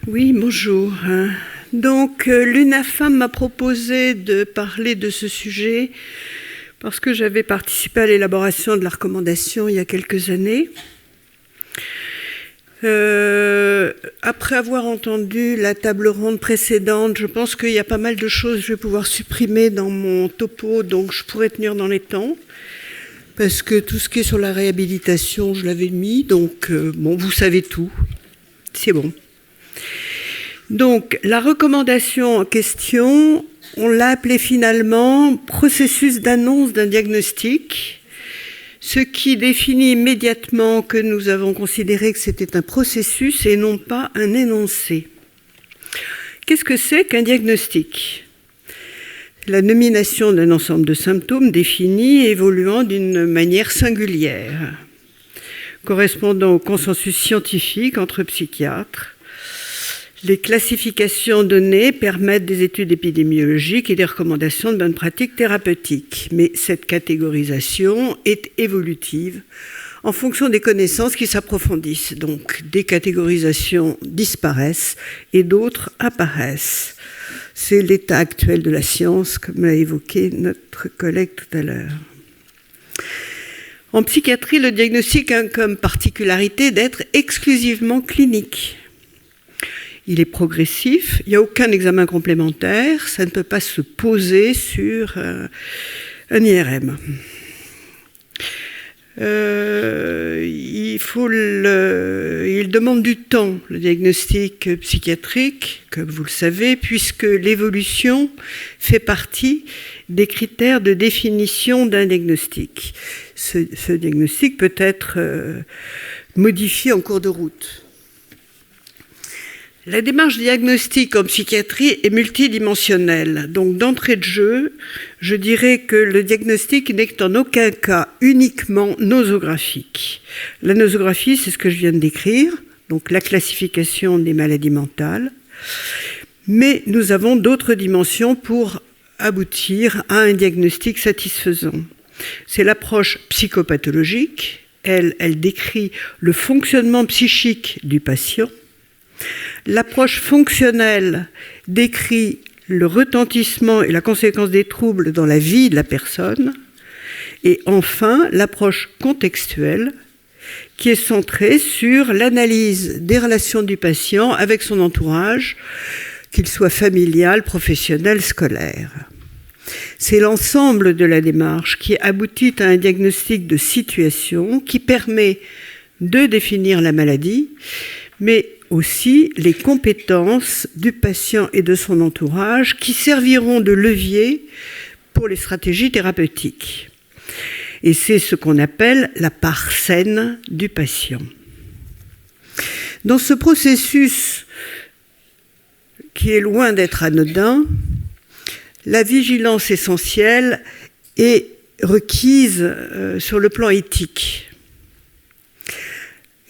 Oui, bonjour. Donc, l'UNAFAM m'a proposé de parler de ce sujet parce que j'avais participé à l'élaboration de la recommandation il y a quelques années. Après avoir entendu la table ronde précédente, je pense qu'il y a pas mal de choses que je vais pouvoir supprimer dans mon topo, donc je pourrais tenir dans les temps. Parce que tout ce qui est sur la réhabilitation, je l'avais mis, donc bon, vous savez tout. C'est bon. Donc, la recommandation en question, on l'a appelée finalement processus d'annonce d'un diagnostic, ce qui définit immédiatement que nous avons considéré que c'était un processus et non pas un énoncé. Qu'est-ce que c'est qu'un diagnostic ? La nomination d'un ensemble de symptômes définis et évoluant d'une manière singulière, correspondant au consensus scientifique entre psychiatres. Les classifications données permettent des études épidémiologiques et des recommandations de bonnes pratiques thérapeutiques. Mais cette catégorisation est évolutive en fonction des connaissances qui s'approfondissent. Donc, des catégorisations disparaissent et d'autres apparaissent. C'est l'état actuel de la science, comme l'a évoqué notre collègue tout à l'heure. En psychiatrie, le diagnostic a comme particularité d'être exclusivement clinique. Il est progressif, il n'y a aucun examen complémentaire, ça ne peut pas se poser sur un IRM. Il demande du temps, le diagnostic psychiatrique, comme vous le savez, puisque l'évolution fait partie des critères de définition d'un diagnostic. Ce diagnostic peut être modifié en cours de route. La démarche diagnostique en psychiatrie est multidimensionnelle. Donc, d'entrée de jeu, je dirais que le diagnostic n'est en aucun cas uniquement nosographique. La nosographie, c'est ce que je viens de décrire, donc la classification des maladies mentales. Mais nous avons d'autres dimensions pour aboutir à un diagnostic satisfaisant. C'est l'approche psychopathologique. Elle décrit le fonctionnement psychique du patient. L'approche fonctionnelle décrit le retentissement et la conséquence des troubles dans la vie de la personne. Et enfin, l'approche contextuelle qui est centrée sur l'analyse des relations du patient avec son entourage, qu'il soit familial, professionnel, scolaire. C'est l'ensemble de la démarche qui aboutit à un diagnostic de situation qui permet de définir la maladie, mais aussi les compétences du patient et de son entourage qui serviront de levier pour les stratégies thérapeutiques. Et c'est ce qu'on appelle la part saine du patient. Dans ce processus qui est loin d'être anodin, la vigilance essentielle est requise sur le plan éthique.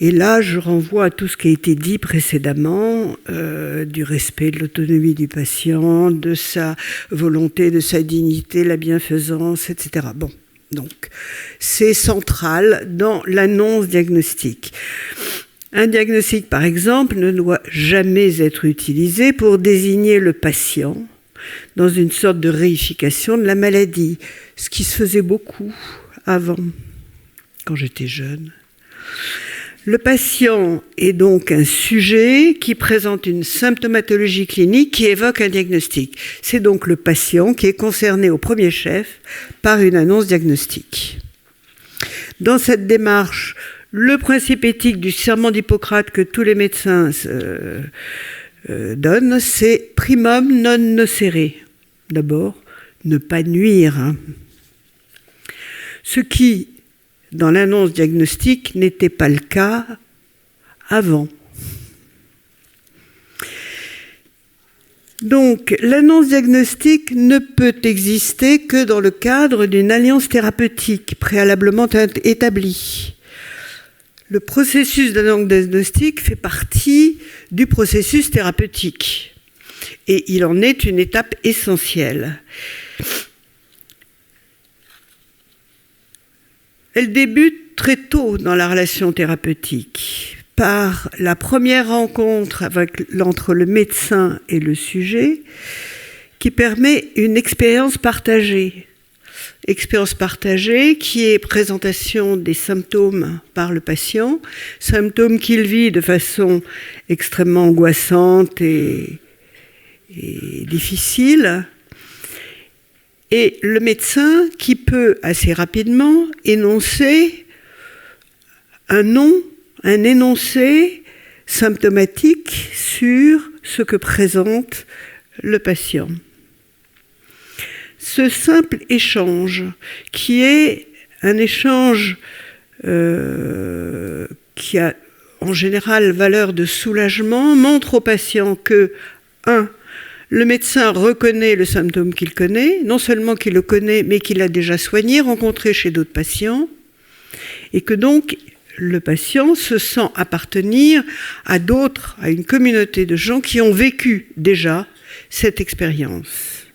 Et là, je renvoie à tout ce qui a été dit précédemment, du respect de l'autonomie du patient, de sa volonté, de sa dignité, la bienfaisance, etc. Bon, donc, c'est central dans l'annonce diagnostique. Un diagnostic, par exemple, ne doit jamais être utilisé pour désigner le patient dans une sorte de réification de la maladie, ce qui se faisait beaucoup avant, quand j'étais jeune. Le patient est donc un sujet qui présente une symptomatologie clinique qui évoque un diagnostic. C'est donc le patient qui est concerné au premier chef par une annonce diagnostique. Dans cette démarche, le principe éthique du serment d'Hippocrate que tous les médecins donnent, c'est primum non nocere. D'abord, ne pas nuire. Ce qui, dans l'annonce diagnostique, n'était pas le cas avant. Donc, l'annonce diagnostique ne peut exister que dans le cadre d'une alliance thérapeutique préalablement établie. Le processus d'annonce diagnostique fait partie du processus thérapeutique et il en est une étape essentielle. Elle débute très tôt dans la relation thérapeutique par la première rencontre entre le médecin et le sujet, qui permet une expérience partagée. Expérience partagée qui est présentation des symptômes par le patient, symptômes qu'il vit de façon extrêmement angoissante et difficile, et le médecin qui peut assez rapidement énoncer un énoncé symptomatique sur ce que présente le patient. Ce simple échange, qui est un échange qui a en général valeur de soulagement, montre au patient que, 1. Le médecin reconnaît le symptôme qu'il connaît, non seulement qu'il le connaît, mais qu'il a déjà soigné, rencontré chez d'autres patients, et que donc le patient se sent appartenir à une communauté de gens qui ont vécu déjà cette expérience.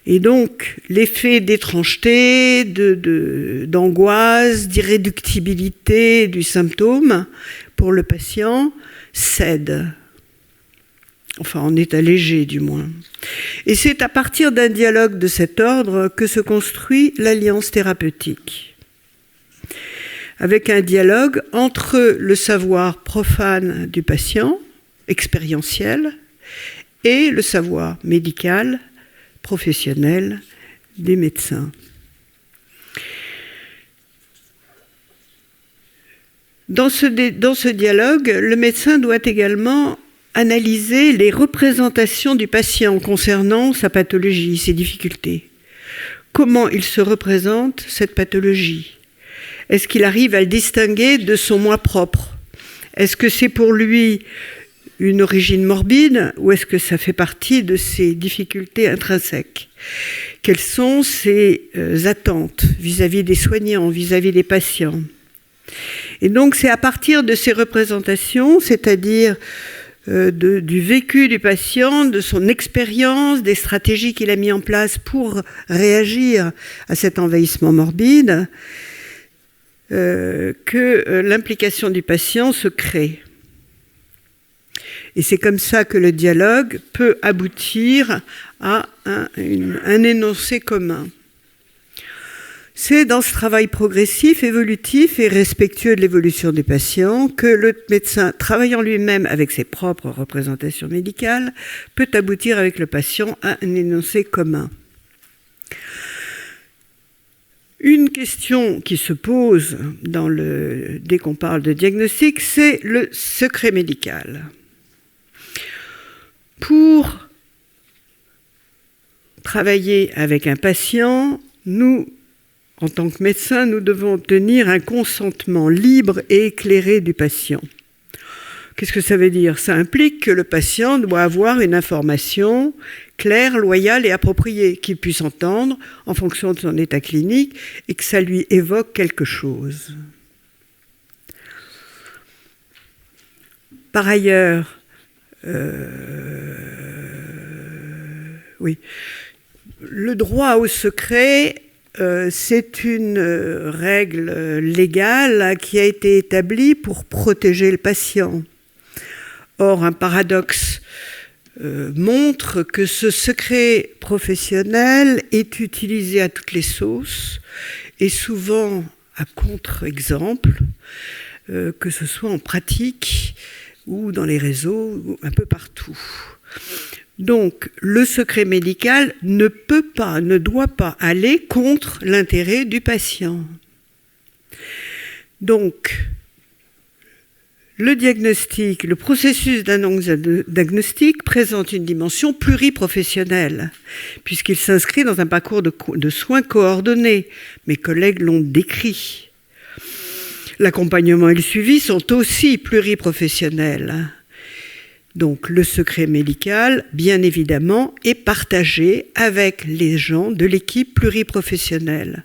Et donc, l'effet d'étrangeté, d'angoisse, d'irréductibilité du symptôme pour le patient cède. Enfin, en est allégé du moins. Et c'est à partir d'un dialogue de cet ordre que se construit l'alliance thérapeutique. Avec un dialogue entre le savoir profane du patient, expérientiel, et le savoir médical, professionnel des médecins. Dans ce dialogue, le médecin doit également analyser les représentations du patient concernant sa pathologie, ses difficultés. Comment il se représente cette pathologie? Est-ce qu'il arrive à le distinguer de son moi propre? Est-ce que c'est pour lui une origine morbide ou est-ce que ça fait partie de ses difficultés intrinsèques? Quelles sont ses attentes vis-à-vis des soignants, vis-à-vis des patients? Et donc c'est à partir de ces représentations, c'est-à-dire du vécu du patient, de son expérience, des stratégies qu'il a mis en place pour réagir à cet envahissement morbide, que l'implication du patient se crée. Et c'est comme ça que le dialogue peut aboutir à un énoncé commun. C'est dans ce travail progressif, évolutif et respectueux de l'évolution des patients que le médecin, travaillant lui-même avec ses propres représentations médicales, peut aboutir avec le patient à un énoncé commun. Une question qui se pose dès qu'on parle de diagnostic, c'est le secret médical. Pour travailler avec un patient, nous, en tant que médecins, nous devons obtenir un consentement libre et éclairé du patient. Qu'est-ce que ça veut dire? Ça implique que le patient doit avoir une information claire, loyale et appropriée, qu'il puisse entendre en fonction de son état clinique et que ça lui évoque quelque chose. Par ailleurs, le droit au secret, c'est une règle légale qui a été établie pour protéger le patient. Or, un paradoxe montre que ce secret professionnel est utilisé à toutes les sauces et souvent à contre-exemple, que ce soit en pratique ou dans les réseaux, ou un peu partout. Donc, le secret médical ne doit pas aller contre l'intérêt du patient. Donc, le diagnostic, le processus d'annonce diagnostic présente une dimension pluriprofessionnelle, puisqu'il s'inscrit dans un parcours de soins coordonnés. Mes collègues l'ont décrit. L'accompagnement et le suivi sont aussi pluriprofessionnels. Donc le secret médical, bien évidemment, est partagé avec les gens de l'équipe pluriprofessionnelle.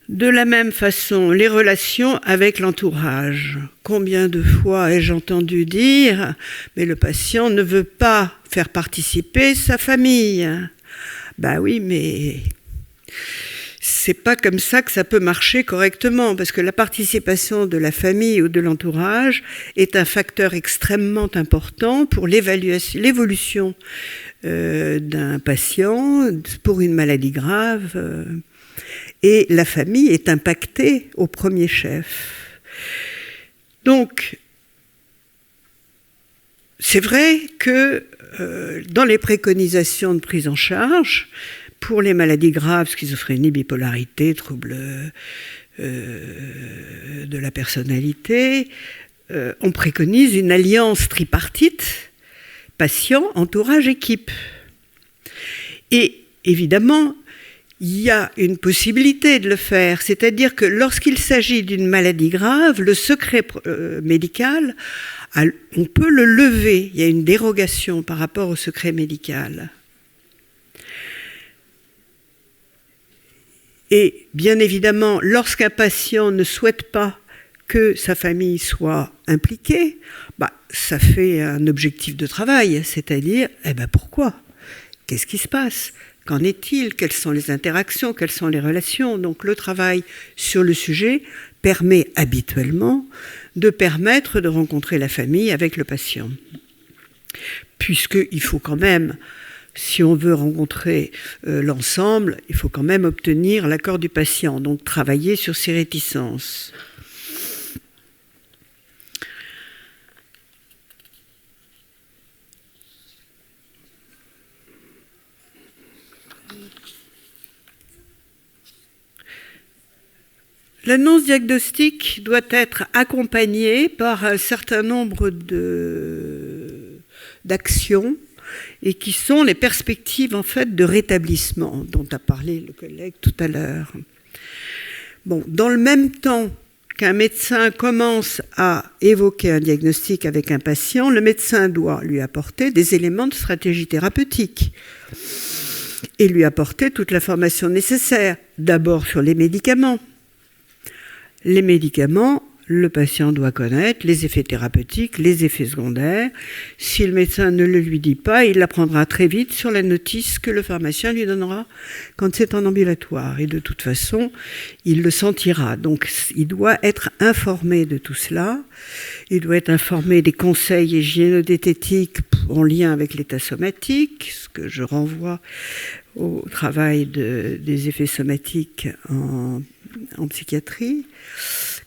De la même façon, les relations avec l'entourage. Combien de fois ai-je entendu dire « mais le patient ne veut pas faire participer sa famille ». Ben oui, mais c'est pas comme ça que ça peut marcher correctement, parce que la participation de la famille ou de l'entourage est un facteur extrêmement important pour l'évolution d'un patient pour une maladie grave, et la famille est impactée au premier chef. Donc, c'est vrai que dans les préconisations de prise en charge, pour les maladies graves, schizophrénie, bipolarité, troubles de la personnalité, on préconise une alliance tripartite, patient, entourage, équipe. Et évidemment, il y a une possibilité de le faire, c'est-à-dire que lorsqu'il s'agit d'une maladie grave, le secret médical, on peut le lever. Il y a une dérogation par rapport au secret médical. Et bien évidemment, lorsqu'un patient ne souhaite pas que sa famille soit impliquée, ça fait un objectif de travail, c'est-à-dire, pourquoi ? Qu'est-ce qui se passe ? Qu'en est-il ? Quelles sont les interactions ? Quelles sont les relations ? Donc le travail sur le sujet permet habituellement de permettre de rencontrer la famille avec le patient. Puisqu'il faut quand même, si on veut rencontrer l'ensemble, il faut quand même obtenir l'accord du patient, donc travailler sur ses réticences. L'annonce diagnostique doit être accompagnée par un certain nombre d'actions et qui sont les perspectives en fait de rétablissement dont a parlé le collègue tout à l'heure. Bon, dans le même temps qu'un médecin commence à évoquer un diagnostic avec un patient, le médecin doit lui apporter des éléments de stratégie thérapeutique et lui apporter toute l'information nécessaire, d'abord sur les médicaments. Les médicaments, le patient doit connaître les effets thérapeutiques, les effets secondaires. Si le médecin ne le lui dit pas, il l'apprendra très vite sur la notice que le pharmacien lui donnera quand c'est en ambulatoire. Et de toute façon, il le sentira. Donc, il doit être informé de tout cela. Il doit être informé des conseils hygiéno-diététiques en lien avec l'état somatique, ce que je renvoie au travail des effets somatiques en psychiatrie.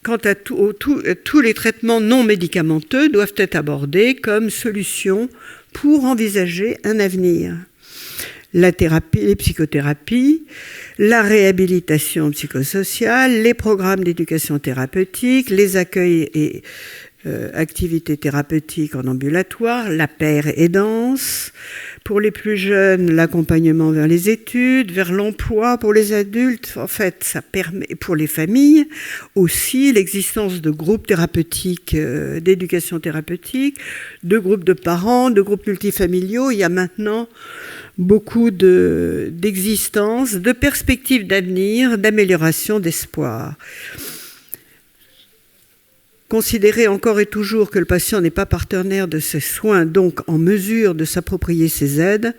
Quant à tous les traitements non médicamenteux doivent être abordés comme solution pour envisager un avenir. La thérapie, les psychothérapies, la réhabilitation psychosociale, les programmes d'éducation thérapeutique, les accueils et activités thérapeutiques en ambulatoire, la paire aidance. Pour les plus jeunes, l'accompagnement vers les études, vers l'emploi. Pour les adultes, en fait, ça permet, pour les familles, aussi l'existence de groupes thérapeutiques, d'éducation thérapeutique, de groupes de parents, de groupes multifamiliaux. Il y a maintenant beaucoup d'existence, de perspectives d'avenir, d'amélioration, d'espoir. Considérer encore et toujours que le patient n'est pas partenaire de ses soins, donc en mesure de s'approprier ses aides,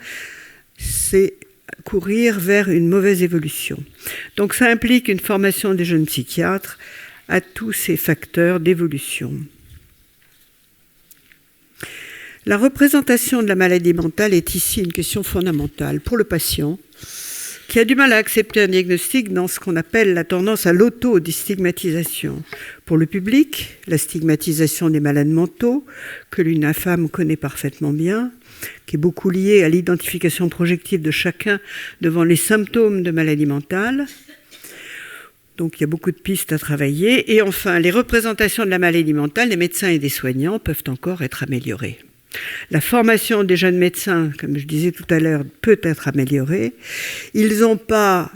c'est courir vers une mauvaise évolution. Donc ça implique une formation des jeunes psychiatres à tous ces facteurs d'évolution. La représentation de la maladie mentale est ici une question fondamentale pour le patient, qui a du mal à accepter un diagnostic dans ce qu'on appelle la tendance à l'auto-stigmatisation. Pour le public, la stigmatisation des malades mentaux, que l'UNAFAM connaît parfaitement bien, qui est beaucoup liée à l'identification projective de chacun devant les symptômes de maladie mentale. Donc il y a beaucoup de pistes à travailler. Et enfin, les représentations de la maladie mentale des médecins et des soignants peuvent encore être améliorées. La formation des jeunes médecins, comme je disais tout à l'heure, peut être améliorée. Ils n'ont pas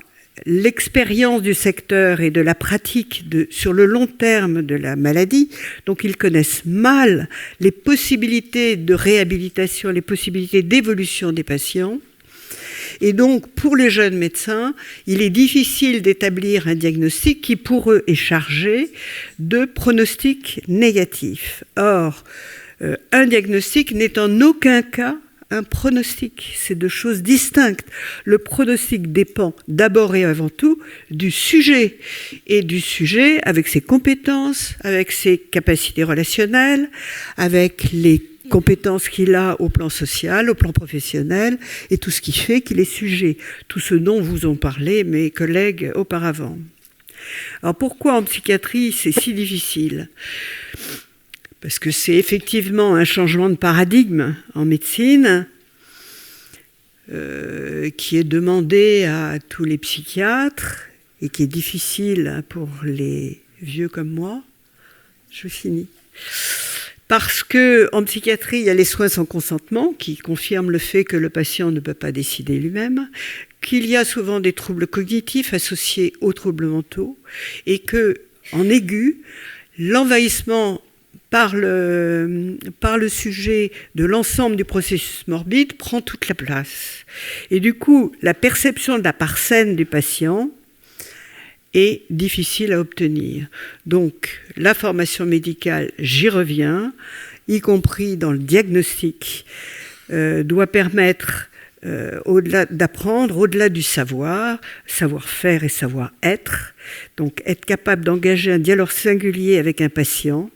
l'expérience du secteur et de la pratique sur le long terme de la maladie, donc ils connaissent mal les possibilités de réhabilitation, les possibilités d'évolution des patients. Et donc, pour les jeunes médecins, il est difficile d'établir un diagnostic qui, pour eux, est chargé de pronostics négatifs. Or, un diagnostic n'est en aucun cas un pronostic. C'est deux choses distinctes. Le pronostic dépend d'abord et avant tout du sujet, et du sujet avec ses compétences, avec ses capacités relationnelles, avec les compétences qu'il a au plan social, au plan professionnel, et tout ce qui fait qu'il est sujet. Tout ce dont vous ont parlé mes collègues auparavant. Alors pourquoi en psychiatrie c'est si difficile ? Parce que c'est effectivement un changement de paradigme en médecine qui est demandé à tous les psychiatres et qui est difficile pour les vieux comme moi. Je finis. Parce qu'en psychiatrie, il y a les soins sans consentement qui confirment le fait que le patient ne peut pas décider lui-même, qu'il y a souvent des troubles cognitifs associés aux troubles mentaux et que, en aigu, l'envahissement par le sujet de l'ensemble du processus morbide prend toute la place. Et du coup, la perception de la part saine du patient est difficile à obtenir. Donc, la formation médicale, j'y reviens, y compris dans le diagnostic, doit permettre d'apprendre au-delà du savoir-faire et savoir-être, donc être capable d'engager un dialogue singulier avec un patient,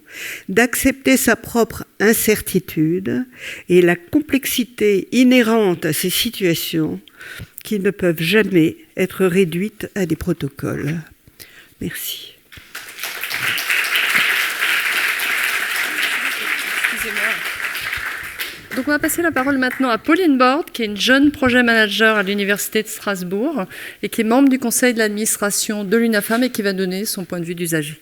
d'accepter sa propre incertitude et la complexité inhérente à ces situations qui ne peuvent jamais être réduites à des protocoles. Merci. Donc on va passer la parole maintenant à Pauline Borde, qui est une jeune projet manager à l'Université de Strasbourg et qui est membre du conseil de l'administration de l'UNAFAM et qui va donner son point de vue d'usager.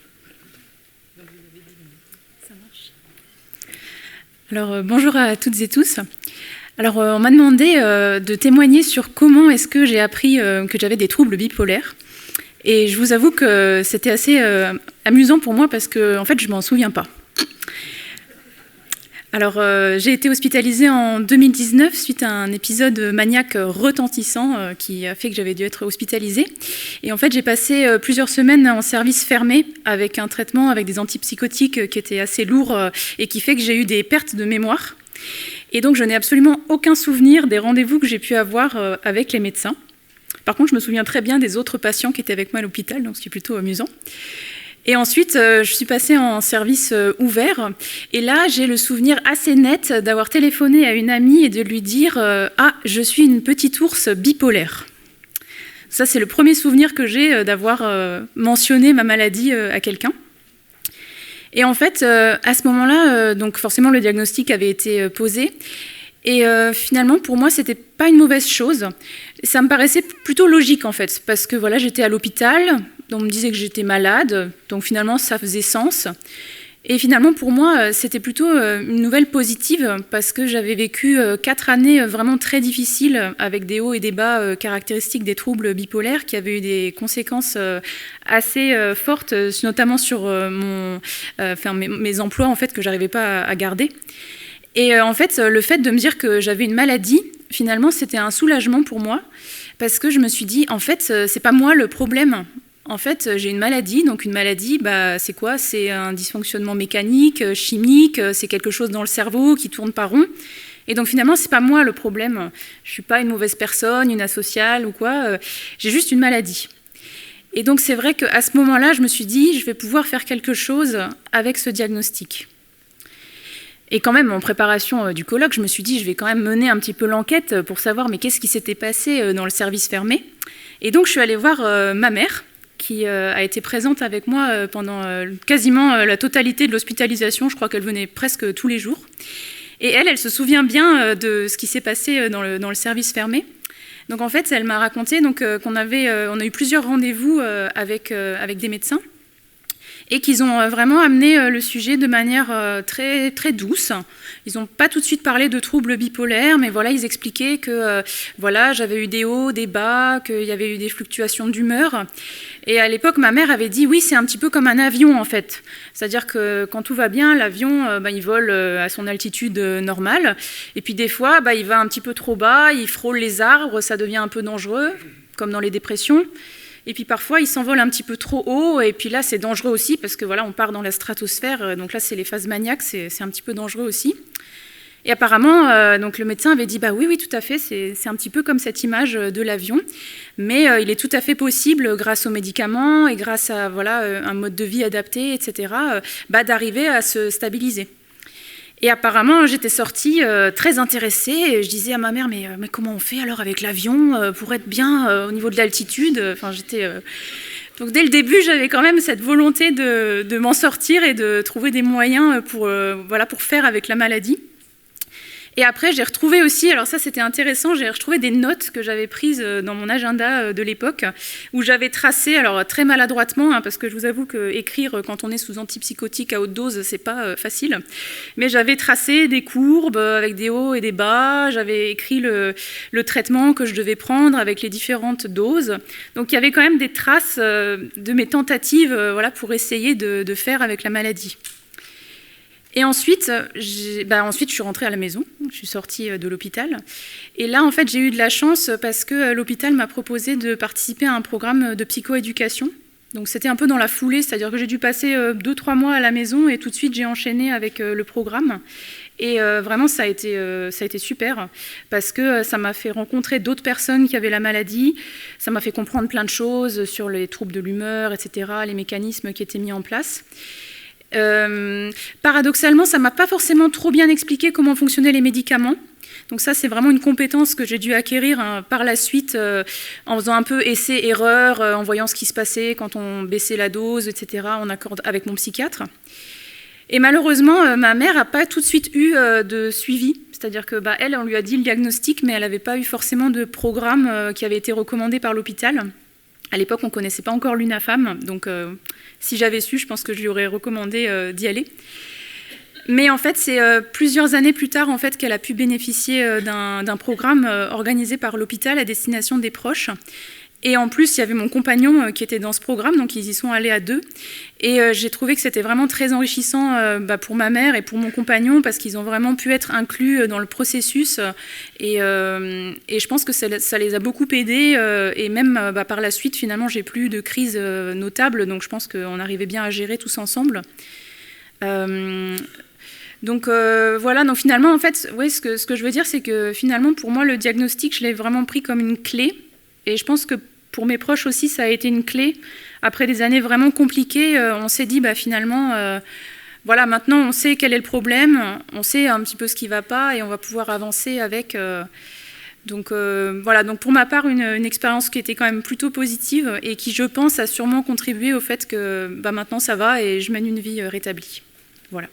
Alors bonjour à toutes et tous. Alors on m'a demandé de témoigner sur comment est-ce que j'ai appris que j'avais des troubles bipolaires. Et je vous avoue que c'était assez amusant pour moi parce que en fait je m'en souviens pas. Alors, j'ai été hospitalisée en 2019 suite à un épisode maniaque retentissant qui a fait que j'avais dû être hospitalisée. Et en fait, j'ai passé plusieurs semaines en service fermé avec un traitement avec des antipsychotiques qui était assez lourd et qui fait que j'ai eu des pertes de mémoire. Et donc, je n'ai absolument aucun souvenir des rendez-vous que j'ai pu avoir avec les médecins. Par contre, je me souviens très bien des autres patients qui étaient avec moi à l'hôpital, donc c'est plutôt amusant. Et ensuite, je suis passée en service ouvert. Et là, j'ai le souvenir assez net d'avoir téléphoné à une amie et de lui dire « Ah, je suis une petite ours bipolaire ». Ça, c'est le premier souvenir que j'ai d'avoir mentionné ma maladie à quelqu'un. Et en fait, à ce moment-là, donc forcément, le diagnostic avait été posé. Et finalement, pour moi, c'était pas une mauvaise chose. Ça me paraissait plutôt logique, en fait, parce que voilà, j'étais à l'hôpital, on me disait que j'étais malade, donc finalement, ça faisait sens. Et finalement, pour moi, c'était plutôt une nouvelle positive, parce que j'avais vécu 4 années vraiment très difficiles, avec des hauts et des bas caractéristiques des troubles bipolaires, qui avaient eu des conséquences assez fortes, notamment sur mes emplois, en fait, que j'arrivais pas à garder. Et en fait, le fait de me dire que j'avais une maladie, finalement, c'était un soulagement pour moi, parce que je me suis dit, en fait, c'est pas moi le problème. En fait, j'ai une maladie, donc une maladie, c'est quoi ? C'est un dysfonctionnement mécanique, chimique, c'est quelque chose dans le cerveau qui tourne pas rond. Et donc finalement, c'est pas moi le problème. Je suis pas une mauvaise personne, une asociale ou quoi. J'ai juste une maladie. Et donc c'est vrai qu'à ce moment-là, je me suis dit, je vais pouvoir faire quelque chose avec ce diagnostic. Et quand même, en préparation du colloque, je me suis dit, je vais quand même mener un petit peu l'enquête pour savoir mais qu'est-ce qui s'était passé dans le service fermé. Et donc, je suis allée voir ma mère, qui a été présente avec moi pendant quasiment la totalité de l'hospitalisation. Je crois qu'elle venait presque tous les jours. Et elle se souvient bien de ce qui s'est passé dans le service fermé. Donc, en fait, elle m'a raconté qu'on a eu plusieurs rendez-vous avec des médecins. Et qu'ils ont vraiment amené le sujet de manière très, très douce. Ils n'ont pas tout de suite parlé de troubles bipolaires, mais voilà, ils expliquaient que voilà, j'avais eu des hauts, des bas, qu'il y avait eu des fluctuations d'humeur. Et à l'époque, ma mère avait dit, oui, c'est un petit peu comme un avion, en fait. C'est-à-dire que quand tout va bien, l'avion, il vole à son altitude normale. Et puis des fois, il va un petit peu trop bas, il frôle les arbres, ça devient un peu dangereux, comme dans les dépressions. Et puis parfois, il s'envole un petit peu trop haut, et puis là, c'est dangereux aussi, parce que voilà, on part dans la stratosphère, donc là, c'est les phases maniaques, c'est un petit peu dangereux aussi. Et apparemment, donc le médecin avait dit bah oui, tout à fait, c'est un petit peu comme cette image de l'avion, mais il est tout à fait possible, grâce aux médicaments et grâce à un mode de vie adapté, etc., d'arriver à se stabiliser. Et apparemment, j'étais sortie très intéressée et je disais à ma mère mais comment on fait alors avec l'avion pour être bien au niveau de l'altitude. Enfin, donc dès le début, j'avais quand même cette volonté de m'en sortir et de trouver des moyens pour faire avec la maladie. Et après, j'ai retrouvé aussi, alors ça c'était intéressant, j'ai retrouvé des notes que j'avais prises dans mon agenda de l'époque, où j'avais tracé, alors très maladroitement, parce que je vous avoue qu'écrire quand on est sous antipsychotique à haute dose, c'est pas facile, mais j'avais tracé des courbes avec des hauts et des bas, j'avais écrit le traitement que je devais prendre avec les différentes doses. Donc il y avait quand même des traces de mes tentatives pour essayer de faire avec la maladie. Et ensuite, je suis rentrée à la maison, je suis sortie de l'hôpital. Et là, en fait, j'ai eu de la chance parce que l'hôpital m'a proposé de participer à un programme de psychoéducation. Donc c'était un peu dans la foulée, c'est-à-dire que j'ai dû passer 2-3 mois à la maison et tout de suite j'ai enchaîné avec le programme. Et vraiment, ça a été super parce que ça m'a fait rencontrer d'autres personnes qui avaient la maladie, ça m'a fait comprendre plein de choses sur les troubles de l'humeur, etc., les mécanismes qui étaient mis en place. Paradoxalement, ça ne m'a pas forcément trop bien expliqué comment fonctionnaient les médicaments. Donc ça, c'est vraiment une compétence que j'ai dû acquérir par la suite en faisant un peu essai-erreur, en voyant ce qui se passait quand on baissait la dose, etc., en accord avec mon psychiatre. Et malheureusement, ma mère n'a pas tout de suite eu de suivi. C'est-à-dire que elle, on lui a dit le diagnostic, mais elle n'avait pas eu forcément de programme qui avait été recommandé par l'hôpital. À l'époque, on ne connaissait pas encore l'UNAFAM, donc si j'avais su, je pense que je lui aurais recommandé d'y aller. Mais en fait, c'est plusieurs années plus tard en fait, qu'elle a pu bénéficier d'un programme organisé par l'hôpital à destination des proches. Et en plus, il y avait mon compagnon qui était dans ce programme, donc ils y sont allés à 2. Et j'ai trouvé que c'était vraiment très enrichissant pour ma mère et pour mon compagnon, parce qu'ils ont vraiment pu être inclus dans le processus. Et je pense que ça les a beaucoup aidés. Et même par la suite, finalement, j'ai plus de crise notable. Donc je pense qu'on arrivait bien à gérer tous ensemble. Donc voilà, donc finalement, en fait, ouais, ce que je veux dire, c'est que finalement, pour moi, le diagnostic, je l'ai vraiment pris comme une clé. Et je pense que pour mes proches aussi, ça a été une clé. Après des années vraiment compliquées, on s'est dit, finalement, voilà, maintenant on sait quel est le problème, on sait un petit peu ce qui ne va pas et on va pouvoir avancer avec. Donc voilà, donc pour ma part, une expérience qui était quand même plutôt positive et qui, je pense, a sûrement contribué au fait que maintenant ça va et je mène une vie rétablie. Voilà.